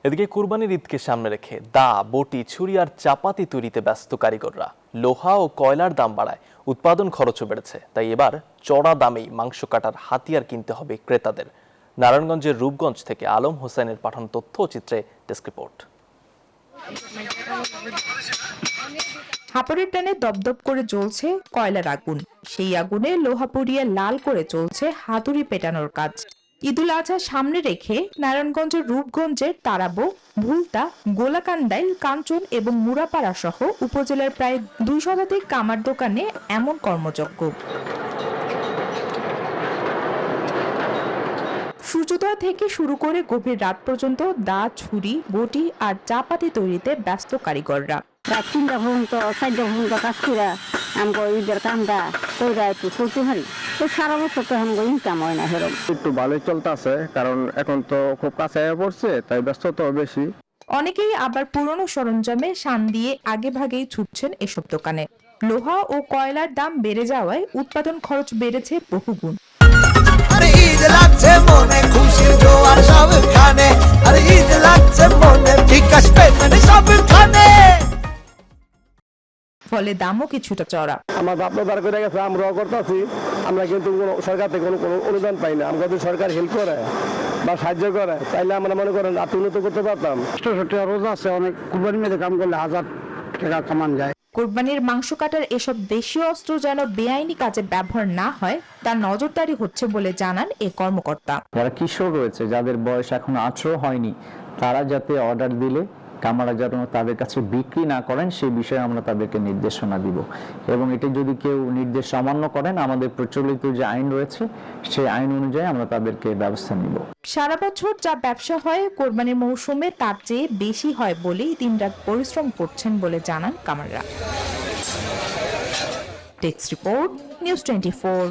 এদিকে কুরবানির ঈদকে সামনে রেখে দা, বটি, ছুরি আর চাপাতি তৈরিতে ব্যস্ত কারিগররা। লোহা ও কয়লার দাম বাড়ায় উৎপাদন খরচও বেড়েছে, তাই এবার চড়া দামেই মাংস কাটার হাতিয়ার কিনতে হবে ক্রেতাদের। নারায়ণগঞ্জের রূপগঞ্জ থেকে আলম হোসেনের পাঠানো তথ্য ও চিত্রে ডেস্ক রিপোর্ট। হাঁপাড়ির টানে দপদপ করে জ্বলছে কয়লার আগুন, সেই আগুনে লোহা পুড়িয়ে লাল করে চলছে হাতুড়ি পেটানোর কাজ। ঈদুল আজহা সামনে রেখে নারায়ণগঞ্জের রূপগঞ্জের তারাবো, ভুলতা, গোলাকান্দাইল, কাঞ্চন এবং মুরাপাড়া সহ উপজেলার প্রায় 2 শতাধিক কামার দোকানে এমন কর্মযজ্ঞ। সূর্যোদয় থেকে শুরু করে গভীর রাত পর্যন্ত দা, ছুরি, বটি আর চাপাতি তৈরিতে ব্যস্ত কারিগররা। রাত 3টা পর্যন্ত 4টা পর্যন্ত কাজ করে আমাকে ঈদের কামটা কইরা একটু চলতে পারি। তো সারা বছর তো আমাকে ইনকাম হয় না সেরকম। একটু ভালোই চলতেছে, কারণ এখন তো খুব কাছে পড়ছে, তাই ব্যস্ততাও বেশি। অনেকেই আবার পুরনো সরঞ্জামে শান দিয়ে আগে ভাগেই ছুটছেন এসব দোকানে। লোহা ও কয়লার দাম বেড়ে যাওয়ায় উৎপাদন খরচ বেড়েছে বহুগুণ। আরে ঈদ লাগছে মনে, খুশির জোয়ার সবখানে। আরে ঈদ লাগছে মনে, বিকাশ পেমেন্ট সবখানে। ফলে দামও কিছুটা চড়া। আমার বাপ দাদার করে গেছে, আমরাও করতেছি। আমরা কিন্তু সরকার থেকে কোনো অনুদান পাই না। আমাকে যদি সরকার হেল্প করে বা সাহায্য করে, তাইলে আমরা মনে করেন আর উন্নত করতে পারতাম। ছোট রোজ আছে, অনেক কুরবানি মেয়েদের কাম করলে 1000 টাকা কামান যায়। কোরবানির মাংস কাটার এসব দেশীয় অস্ত্র যেন বেআইনি কাজে ব্যবহার না হয়, তার নজরদারি হচ্ছে বলে জানান এ কর্মকর্তা। যারা কিশোর রয়েছে, যাদের বয়স এখন 18 হয়নি, তারা যাতে অর্ডার দিলে কামারা যেন তাদের কাছে বিক্রি না করেন, সেই বিষয়ে আমরা তাদেরকে নির্দেশনা দিব। এবং এটা যদি কেউ নির্দেশ অমান্য করেন, আমাদের প্রচলিত যে আইন রয়েছে সেই আইন অনুযায়ী আমরা তাদেরকে ব্যবস্থা নিব। সারা বছর যা ব্যবসা হয় কোরবানির মৌসুমে তার চেয়ে বেশি হয় বলেই দিনরাত পরিশ্রম করছেন বলে জানান কামাররা। Desk report, news 24।